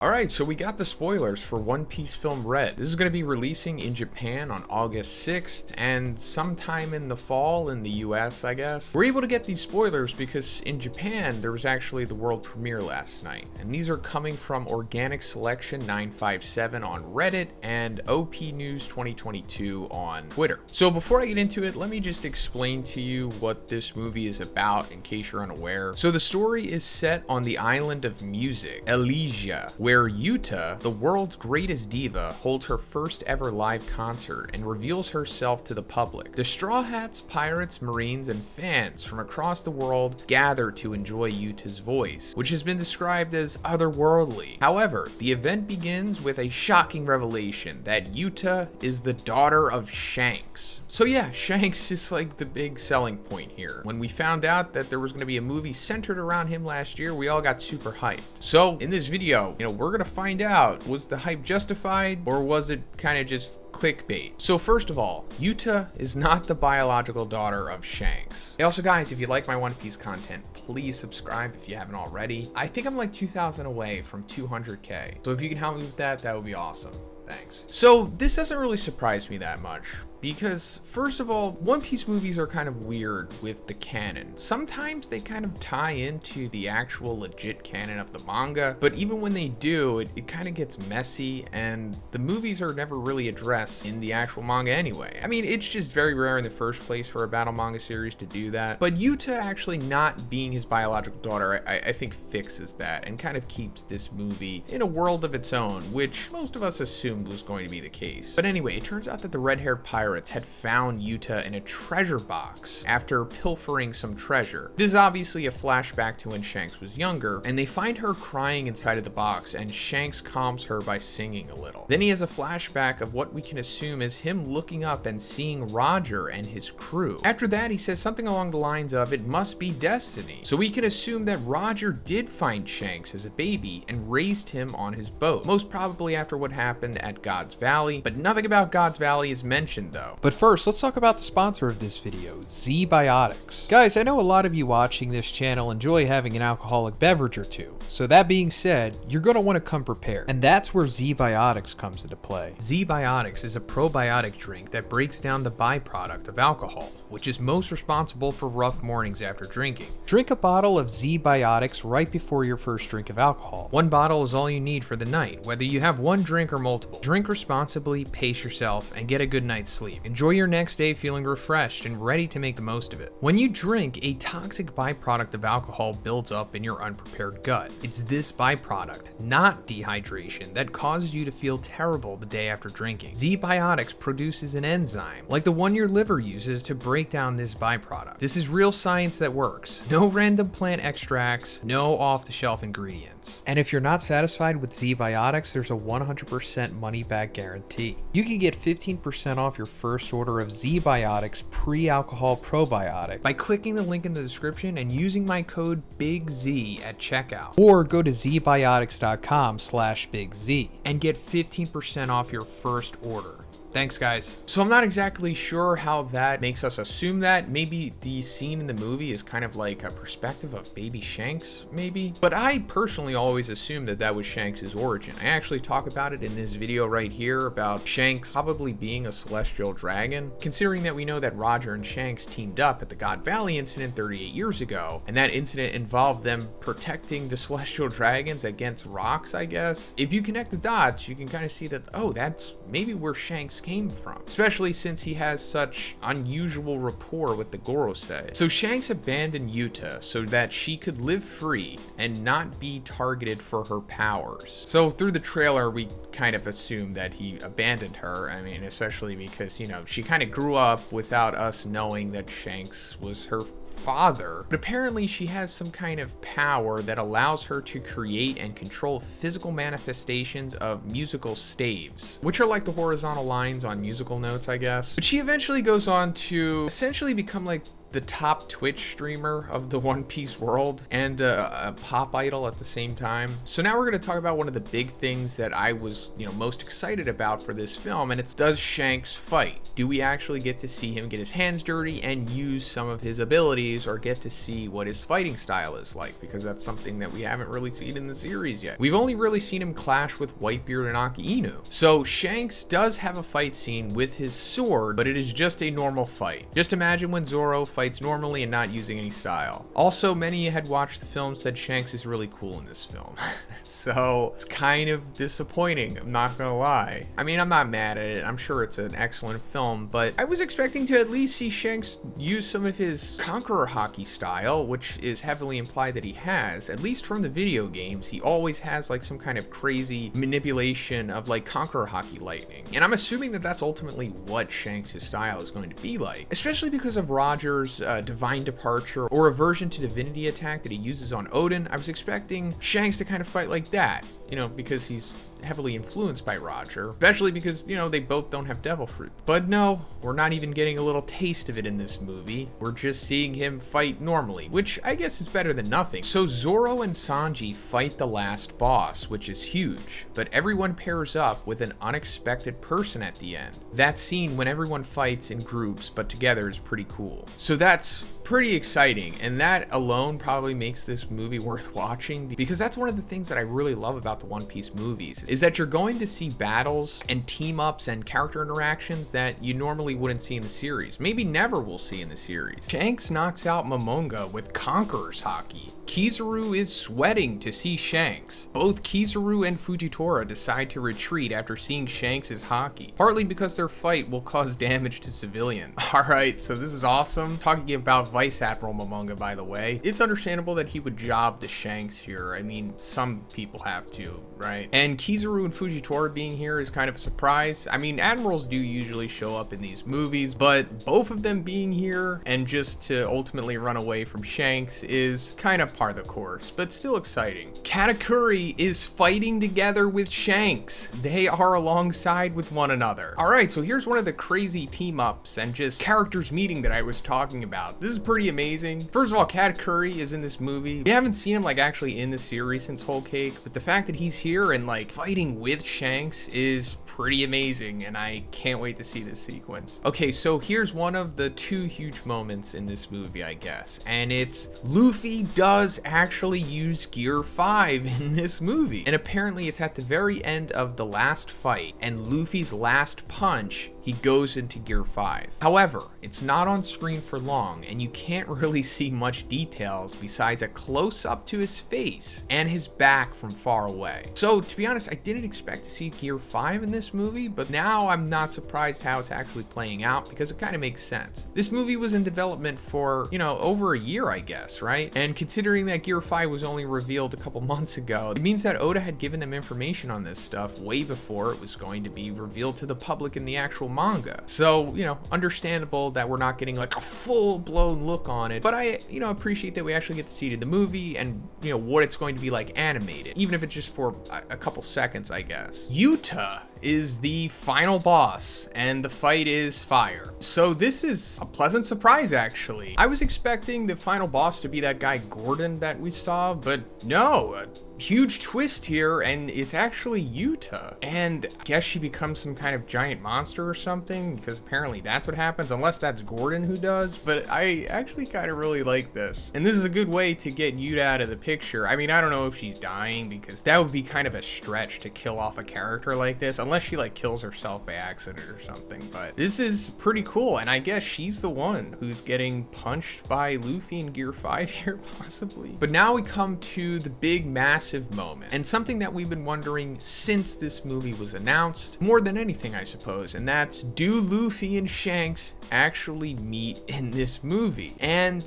Alright, so we got the spoilers for One Piece Film Red. This is going to be releasing in Japan on August 6th and sometime in the fall in the US, I guess. We're able to get these spoilers because in Japan there was actually the world premiere last night. And these are coming from Organic Selection 957 on Reddit and OP News 2022 on Twitter. So before I get into it, let me just explain to you what this movie is about in case you're unaware. So the story is set on the island of music, Elysia, where Yuta, the world's greatest diva, holds her first ever live concert and reveals herself to the public. The Straw Hats, pirates, marines, and fans from across the world gather to enjoy Yuta's voice, which has been described as otherworldly. However, the event begins with a shocking revelation that Yuta is the daughter of Shanks. So yeah, Shanks is like the big selling point here. When we found out that there was going to be a movie centered around him last year, we all got super hyped. So in this video, we're gonna find out, was the hype justified or was it kind of just clickbait? So first of all, Yuta is not the biological daughter of Shanks. Hey, also guys, if you like my One Piece content, please subscribe if you haven't already. I think I'm like 2,000 away from 200k. So if you can help me with that, that would be awesome. Thanks. So this doesn't really surprise me that much because first of all, One Piece movies are kind of weird with the canon. Sometimes they kind of tie into the actual legit canon of the manga, but even when they do, it kind of gets messy and the movies are never really addressed in the actual manga anyway. I mean, it's just very rare in the first place for a battle manga series to do that, but Yuta actually not being his biological daughter, I think fixes that and kind of keeps this movie in a world of its own, which most of us assumed was going to be the case. But anyway, it turns out that the red-haired pirates had found Yuta in a treasure box after pilfering some treasure. This is obviously a flashback to when Shanks was younger, and they find her crying inside of the box, and Shanks calms her by singing a little. Then he has a flashback of what we can assume is him looking up and seeing Roger and his crew. After that, he says something along the lines of, "It must be destiny." So we can assume that Roger did find Shanks as a baby and raised him on his boat, most probably after what happened at God's Valley, but nothing about God's Valley is mentioned though. But first, let's talk about the sponsor of this video, ZBiotics. Guys, I know a lot of you watching this channel enjoy having an alcoholic beverage or two. So that being said, you're going to want to come prepared. And that's where ZBiotics comes into play. ZBiotics is a probiotic drink that breaks down the byproduct of alcohol, which is most responsible for rough mornings after drinking. Drink a bottle of ZBiotics right before your first drink of alcohol. One bottle is all you need for the night, whether you have one drink or multiple. Drink responsibly, pace yourself, and get a good night's sleep. Enjoy your next day feeling refreshed and ready to make the most of it. When you drink, a toxic byproduct of alcohol builds up in your unprepared gut. It's this byproduct, not dehydration, that causes you to feel terrible the day after drinking. ZBiotics produces an enzyme, like the one your liver uses to break down this byproduct. This is real science that works. No random plant extracts, no off-the-shelf ingredients. And if you're not satisfied with ZBiotics, there's a 100% money-back guarantee. You can get 15% off your first order of ZBiotics pre-alcohol probiotic by clicking the link in the description and using my code BIGZ at checkout. Or go to zbiotics.com/BigZ and get 15% off your first order. Thanks guys. So I'm not exactly sure how that makes us assume that. Maybe the scene in the movie is kind of like a perspective of baby Shanks, maybe? But I personally always assumed that that was Shanks' origin. I actually talk about it in this video right here about Shanks probably being a celestial dragon, considering that we know that Roger and Shanks teamed up at the God Valley incident 38 years ago, and that incident involved them protecting the celestial dragons against rocks, I guess. If you connect the dots, you can kind of see that, oh, that's maybe where Shanks came from, especially since he has such unusual rapport with the Gorosei. So Shanks abandoned Yuta so that she could live free and not be targeted for her powers. So through the trailer, we kind of assume that he abandoned her. I mean, especially because, she kind of grew up without us knowing that Shanks was her father, but apparently she has some kind of power that allows her to create and control physical manifestations of musical staves, which are like the horizontal lines on musical notes, I guess. But she eventually goes on to essentially become like the top Twitch streamer of the One Piece world and a pop idol at the same time. So now we're going to talk about one of the big things that I was, most excited about for this film, and it's, does Shanks fight? Do we actually get to see him get his hands dirty and use some of his abilities, or get to see what his fighting style is like? Because that's something that we haven't really seen in the series yet. We've only really seen him clash with Whitebeard and Aki Inu. So Shanks does have a fight scene with his sword, but it is just a normal fight. Just imagine when Zoro fights normally and not using any style. Also, many had watched the film said Shanks is really cool in this film. So it's kind of disappointing, I'm not gonna lie. I mean, I'm not mad at it. I'm sure it's an excellent film, but I was expecting to at least see Shanks use some of his Conqueror Haki style, which is heavily implied that he has. At least from the video games, he always has like some kind of crazy manipulation of like Conqueror Haki lightning. And I'm assuming that that's ultimately what Shanks' style is going to be like, especially because of Roger's divine departure or aversion to divinity attack that he uses on Odin. I was expecting Shanks to kind of fight like that, because he's heavily influenced by Roger, especially because, they both don't have devil fruit. But no, we're not even getting a little taste of it in this movie. We're just seeing him fight normally, which I guess is better than nothing. So Zoro and Sanji fight the last boss, which is huge, but everyone pairs up with an unexpected person at the end. That scene when everyone fights in groups but together is pretty cool. So that's pretty exciting, and that alone probably makes this movie worth watching, because that's one of the things that I really love about the One Piece movies, is that you're going to see battles and team-ups and character interactions that you normally wouldn't see in the series, maybe never will see in the series. Shanks knocks out Momonga with Conqueror's Haki. Kizaru is sweating to see Shanks. Both Kizaru and Fujitora decide to retreat after seeing Shanks' Haki, partly because their fight will cause damage to civilians. Alright, so this is awesome. Talking about Vice Admiral Momonga, by the way, it's understandable that he would job the Shanks here. I mean, some people have to, right? And Kizaru and Fujitora being here is kind of a surprise. I mean, admirals do usually show up in these movies, but both of them being here and just to ultimately run away from Shanks is kind of part of the course, but still exciting. Katakuri is fighting together with Shanks. They are alongside with one another. Alright, so here's one of the crazy team-ups and just characters meeting that I was talking about. This is pretty amazing. First of all, Katakuri is in this movie. We haven't seen him like actually in the series since Whole Cake, but the fact that he's here and like fighting with Shanks is pretty amazing, and I can't wait to see this sequence. Okay, so here's one of the two huge moments in this movie, I guess, and it's Luffy does actually use Gear 5 in this movie, and apparently it's at the very end of the last fight, and Luffy's last punch, he goes into Gear 5. However, it's not on screen for long, and you can't really see much details besides a close-up to his face and his back from far away. So, to be honest, I didn't expect to see Gear 5 in this movie, but now I'm not surprised how it's actually playing out, because it kind of makes sense. This movie was in development for, over a year, I guess, right? And considering that Gear 5 was only revealed a couple months ago, it means that Oda had given them information on this stuff way before it was going to be revealed to the public in the actual manga. So, understandable that we're not getting like a full-blown look on it, but I, appreciate that we actually get to see it in the movie and, what it's going to be like animated, even if it's just for a couple seconds, I guess. Yuta is the final boss, and the fight is fire. So this is a pleasant surprise, actually. I was expecting the final boss to be that guy Gordon that we saw, but no, a huge twist here, and it's actually Yuta. And I guess she becomes some kind of giant monster or something, because apparently that's what happens, unless that's Gordon who does, but I actually kind of really like this. And this is a good way to get Yuta out of the picture. I mean, I don't know if she's dying, because that would be kind of a stretch to kill off a character like this, unless she like kills herself by accident or something. But this is pretty cool, and I guess she's the one who's getting punched by Luffy in Gear 5 here, possibly. But now we come to the big massive moment, and something that we've been wondering since this movie was announced, more than anything I suppose, and that's, do Luffy and Shanks actually meet in this movie? And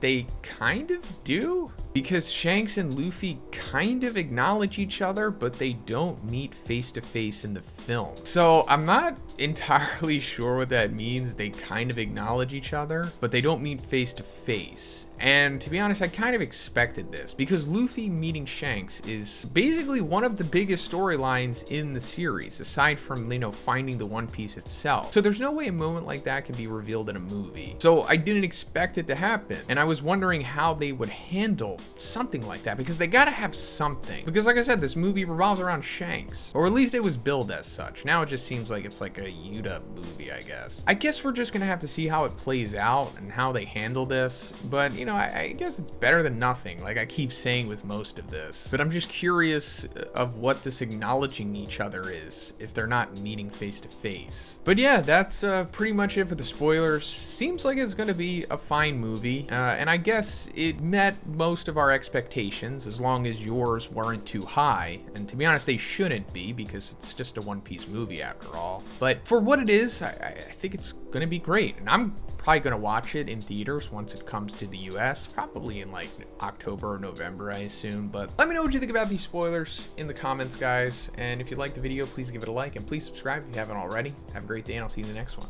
they kind of do. because Shanks and Luffy kind of acknowledge each other, but they don't meet face to face in the film. So I'm not entirely sure what that means. They kind of acknowledge each other, but they don't meet face to face. And to be honest, I kind of expected this because Luffy meeting Shanks is basically one of the biggest storylines in the series, aside from, you know, finding the One Piece itself. So there's no way a moment like that can be revealed in a movie. So I didn't expect it to happen. And I was wondering how they would handle something like that, because they gotta have something. Because like I said, this movie revolves around Shanks, or at least it was billed as such. Now it just seems like it's like a Yuta movie, I guess. I guess we're just gonna have to see how it plays out and how they handle this. But, you know, I guess it's better than nothing, like I keep saying with most of this. But I'm just curious of what this acknowledging each other is if they're not meeting face to face. But yeah, that's pretty much it for the spoilers. Seems like it's gonna be a fine movie, and I guess it met most of our expectations, as long as yours weren't too high. And to be honest, they shouldn't be, because it's just a One Piece movie after all. But for what it is, I think it's gonna be great, and I'm probably gonna watch it in theaters once it comes to the US, probably in like October or November, I assume. But let me know what you think about these spoilers in the comments, guys. And if you liked the video, please give it a like, and please subscribe if you haven't already. Have a great day, and I'll see you in the next one.